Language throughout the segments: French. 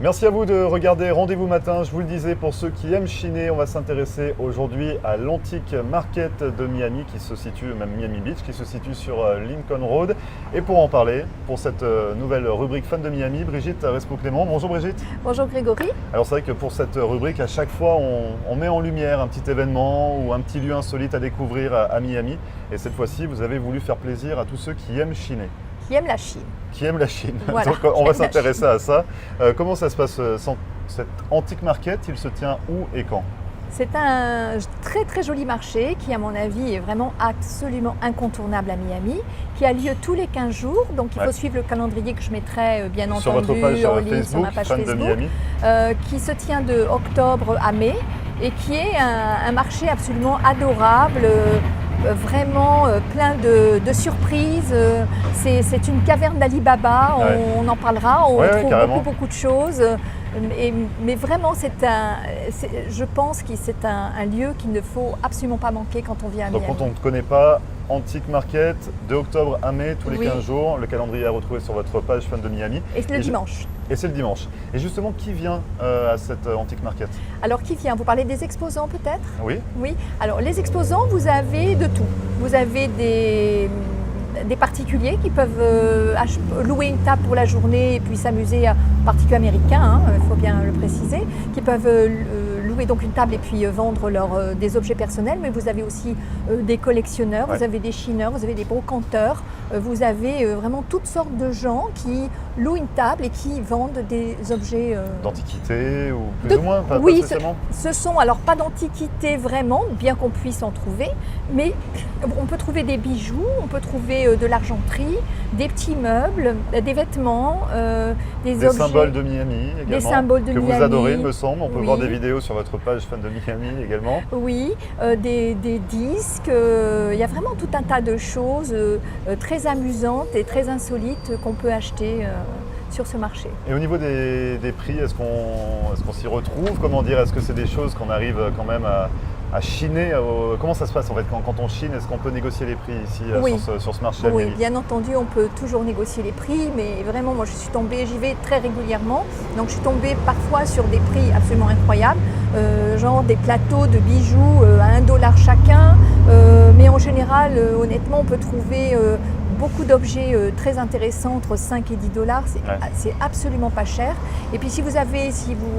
Merci à vous de regarder Rendez-vous Matin. Je vous le disais, pour ceux qui aiment chiner, on va s'intéresser aujourd'hui à l'Antique Market de Miami, qui se situe, même Miami Beach, qui se situe sur Lincoln Road. Et pour en parler, pour cette nouvelle rubrique Fan de Miami, Brigitte Respo-Clément. Bonjour Brigitte. Bonjour Grégory. Alors c'est vrai que pour cette rubrique, à chaque fois, on met en lumière un petit événement ou un petit lieu insolite à découvrir à Miami. Et cette fois-ci, vous avez voulu faire plaisir à tous ceux qui aiment chiner. Qui aime la Chine. Qui aime la Chine. Voilà, Donc on va s'intéresser à ça. Comment ça se passe cet Antique Market? Il se tient où et quand? C'est un très très joli marché qui, à mon avis, est vraiment absolument incontournable à Miami, qui a lieu tous les 15 jours. Donc il faut suivre le calendrier que je mettrai bien sur entendu votre page en ligne Facebook, sur ma page Fan Facebook, de Miami. Qui se tient de octobre à mai et qui est un marché absolument adorable. Vraiment plein de surprises. C'est une caverne d'Ali Baba, on en parlera, on trouve beaucoup de choses. Mais vraiment, je pense que c'est un lieu qu'il ne faut absolument pas manquer quand on vient à Miami. Donc quand on ne connaît pas, Antique Market, de octobre à mai, tous les 15 jours. Le calendrier est à retrouver sur votre page Fan de Miami. Et c'est le dimanche. Et c'est le dimanche. Et justement, qui vient à cette Antique Market? Alors, qui vient? Vous parlez des exposants peut-être? Oui. Oui. Alors, les exposants, vous avez de tout. Vous avez des particuliers qui peuvent louer une table pour la journée et puis s'amuser, particuliers américains, il faut bien le préciser, qui peuvent louer donc une table et puis vendre des objets personnels, mais vous avez aussi des collectionneurs, vous avez des chineurs, vous avez des brocanteurs, vous avez vraiment toutes sortes de gens qui louent une table et qui vendent des objets d'antiquité ou plus ou moins, pas spécialement. Ce sont alors pas d'antiquité vraiment, bien qu'on puisse en trouver, mais on peut trouver des bijoux, on peut trouver de l'argenterie, des petits meubles, des vêtements, des objets, symboles de Miami également, des symboles de que Miami. Vous adorez, il me semble. On peut voir des vidéos sur votre page Fan de Miami également. Oui, des disques. Il y a vraiment tout un tas de choses très amusantes et très insolites qu'on peut acheter sur ce marché. Et au niveau des prix, est-ce qu'on s'y retrouve? Comment dire? Est-ce que c'est des choses qu'on arrive quand même à chiner? Comment ça se passe en fait quand on chine? Est-ce qu'on peut négocier les prix ici sur ce marché? Oui, bien entendu, on peut toujours négocier les prix, mais vraiment, moi je suis tombée, j'y vais très régulièrement, donc je suis tombée parfois sur des prix absolument incroyables, genre des plateaux de bijoux à $1 chacun, mais en général, honnêtement, on peut trouver beaucoup d'objets très intéressants, entre 5 et $10, c'est absolument pas cher. Et puis si vous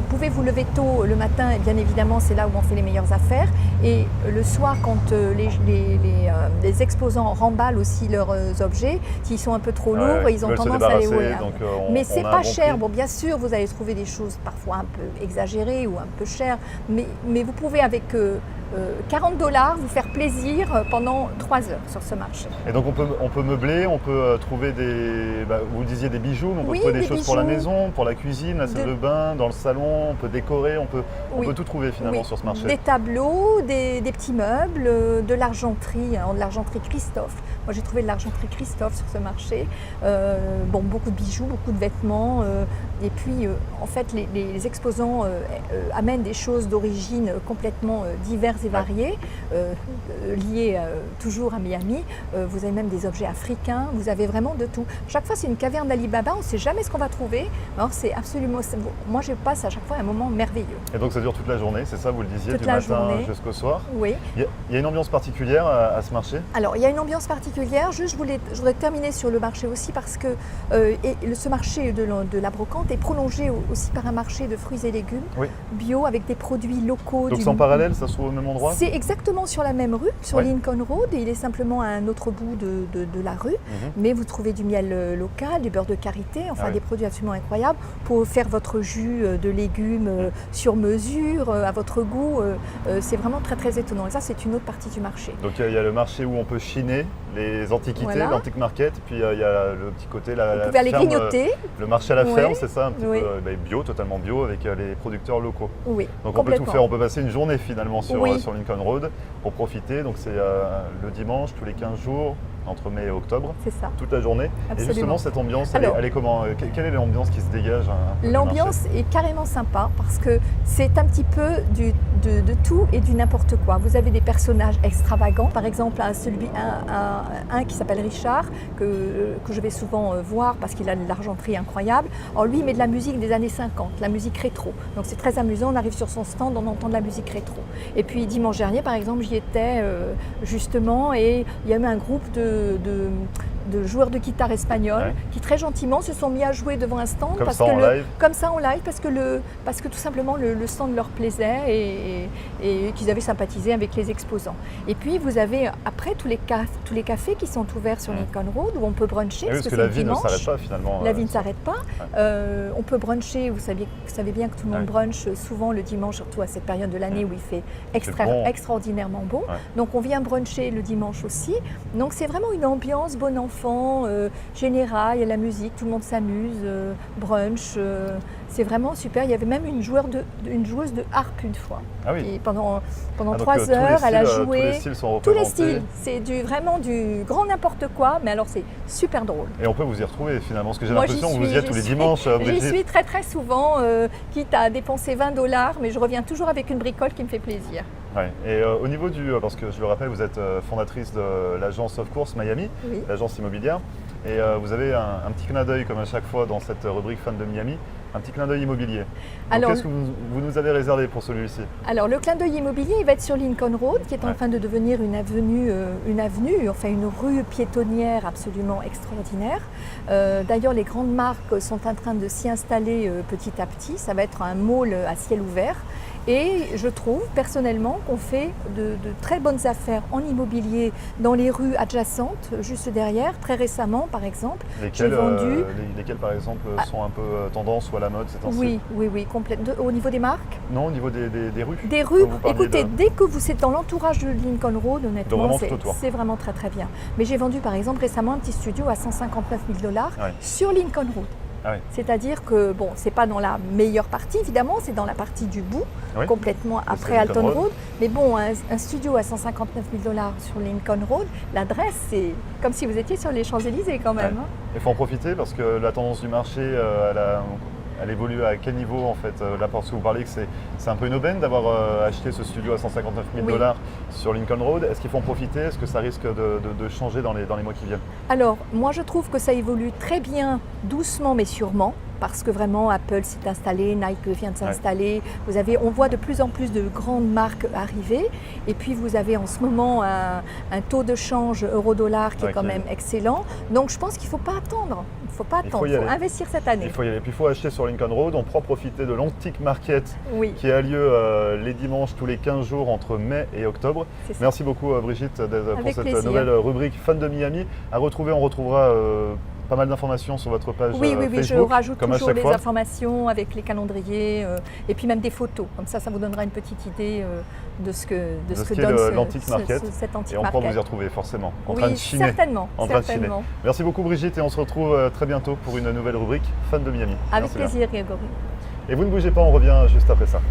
pouvez vous lever tôt le matin, bien évidemment c'est là où on fait les meilleures affaires. Et le soir, quand les exposants remballent aussi leurs objets, s'ils sont un peu trop lourds, ils ont tendance à les rouler. Mais c'est pas cher. Bon, bien sûr, vous allez trouver des choses parfois un peu exagérées ou un peu chères, mais vous pouvez avec $40 vous faire plaisir pendant 3 heures sur ce marché. Et donc on peut meubler, on peut trouver vous disiez des bijoux, mais on peut trouver des choses pour la maison, pour la cuisine, la salle de bain, dans le salon, on peut décorer, on peut tout trouver finalement sur ce marché. Des tableaux, des petits meubles, de l'argenterie, de l'argenterie Christophe. Moi j'ai trouvé de l'argenterie Christophe sur ce marché. Beaucoup de bijoux, beaucoup de vêtements. Et puis en fait les exposants amènent des choses d'origine complètement diverses et variés, liés toujours à Miami. Vous avez même des objets africains, vous avez vraiment de tout. Chaque fois, c'est une caverne d'Ali Baba, on ne sait jamais ce qu'on va trouver. Alors, c'est absolument. Moi, je passe à chaque fois un moment merveilleux. Et donc, ça dure toute la journée, c'est ça, vous le disiez, toute du matin jusqu'au soir? Oui. Il y a une ambiance particulière à ce marché? Alors, il y a une ambiance particulière. Juste, je voudrais terminer sur le marché aussi parce que ce marché de la brocante est prolongé aussi par un marché de fruits et légumes bio avec des produits locaux. Donc, c'est en parallèle, ça se trouve au même endroit? C'est exactement sur la même rue, sur Lincoln Road, et il est simplement à un autre bout de la rue. Mais vous trouvez du miel local, du beurre de karité, enfin des produits absolument incroyables pour faire votre jus de légumes sur mesure, à votre goût. C'est vraiment très très étonnant. Et ça, c'est une autre partie du marché. Donc il y a le marché où on peut chiner les antiquités, l'Antique Market, puis il y a le petit côté, vous pouvez aller grignoter. Le marché à la ferme, c'est ça, un petit peu bio, totalement bio, avec les producteurs locaux. Oui, donc on peut tout faire, on peut passer une journée finalement sur Lincoln Road pour profiter. Donc c'est le dimanche, tous les 15 jours, entre mai et octobre. C'est ça. Toute la journée. Absolument. Et justement, cette ambiance, elle est comment? Quelle est l'ambiance qui se dégage? L'ambiance est carrément sympa parce que c'est un petit peu de tout et du n'importe quoi. Vous avez des personnages extravagants, par exemple un qui s'appelle Richard, que je vais souvent voir parce qu'il a de l'argenterie incroyable. Alors lui, il met de la musique des années 50, la musique rétro. Donc c'est très amusant, on arrive sur son stand, on entend de la musique rétro. Et puis dimanche dernier, par exemple, j'y étais justement et il y a eu un groupe de joueurs de guitare espagnols qui très gentiment se sont mis à jouer devant un stand comme ça en live parce que tout simplement le stand leur plaisait et qu'ils avaient sympathisé avec les exposants. Et puis vous avez après tous les cafés qui sont ouverts sur Lincoln Road où on peut bruncher parce que la vie ne s'arrête pas finalement. La vie ne s'arrête pas. On peut bruncher, vous savez bien que tout le monde brunche souvent le dimanche, surtout à cette période de l'année où il fait extraordinairement beau. Donc on vient bruncher le dimanche aussi. Donc c'est vraiment une ambiance bon enfant, générale, il y a la musique, tout le monde s'amuse, brunch, c'est vraiment super. Il y avait même une joueuse de harpe une fois. Ah oui. Et pendant 3 heures, elle a joué. Tous les styles sont tous les représentés. styles. C'est vraiment du grand n'importe quoi, mais alors c'est super drôle. Et on peut vous y retrouver finalement, parce que j'ai l'impression que vous y êtes tous les dimanches. J'y suis très très souvent, quitte à dépenser $20, mais je reviens toujours avec une bricole qui me fait plaisir. Ouais. Et au niveau parce que je le rappelle, vous êtes fondatrice de l'agence Of Course Miami, l'agence immobilière, et vous avez un petit clin d'œil comme à chaque fois dans cette rubrique Fan de Miami, un petit clin d'œil immobilier. Qu'est-ce que vous nous avez réservé pour celui-ci? Alors le clin d'œil immobilier, il va être sur Lincoln Road, qui est en train de devenir une avenue, enfin une rue piétonnière absolument extraordinaire. D'ailleurs, les grandes marques sont en train de s'y installer petit à petit. Ça va être un mall à ciel ouvert. Et je trouve personnellement qu'on fait de très bonnes affaires en immobilier dans les rues adjacentes, juste derrière. Très récemment, par exemple, j'ai vendu… lesquelles, par exemple, sont un peu tendance ou à la mode ces temps-ci? Oui, complètement. Au niveau des marques? Non, au niveau des rues. Des rues, écoutez, dès que vous êtes dans l'entourage de Lincoln Road, honnêtement, c'est vraiment très très bien. Mais j'ai vendu, par exemple, récemment un petit studio à $159 000 sur Lincoln Road. Ah oui. C'est-à-dire que, bon, c'est pas dans la meilleure partie, évidemment, c'est dans la partie du bout, complètement après Alton Road. Mais bon, un studio à $159 000 sur Lincoln Road, l'adresse, c'est comme si vous étiez sur les Champs-Élysées quand même. Ouais. Il faut en profiter parce que la tendance du marché, elle évolue à quel niveau en fait? Là, parce que vous parlez que c'est un peu une aubaine d'avoir acheté ce studio à $159 000 sur Lincoln Road. Est-ce qu'il faut en profiter? Est-ce que ça risque de changer dans les mois qui viennent? Alors, moi je trouve que ça évolue très bien, doucement mais sûrement. Parce que vraiment Apple s'est installé, Nike vient de s'installer. On voit de plus en plus de grandes marques arriver. Et puis vous avez en ce moment un taux de change euro-dollar qui est quand même excellent. Donc je pense qu'il ne faut pas attendre. Il faut investir cette année. Il faut y aller. Puis il faut acheter sur Lincoln Road. On pourra profiter de l'Antique Market qui a lieu les dimanches tous les 15 jours entre mai et octobre. Merci beaucoup Brigitte pour cette nouvelle rubrique Fan de Miami. On retrouvera pas mal d'informations sur votre page Facebook. Oui, je rajoute toujours les informations avec les calendriers et puis même des photos. Comme ça vous donnera une petite idée de ce que donne l'Antique Market. Cet Antique et on Market. pourra vous y retrouver forcément, en train de chiner. Certainement. Merci beaucoup Brigitte et on se retrouve très bientôt pour une nouvelle rubrique Fan de Miami. Avec plaisir Grégory. Et vous ne bougez pas, on revient juste après ça.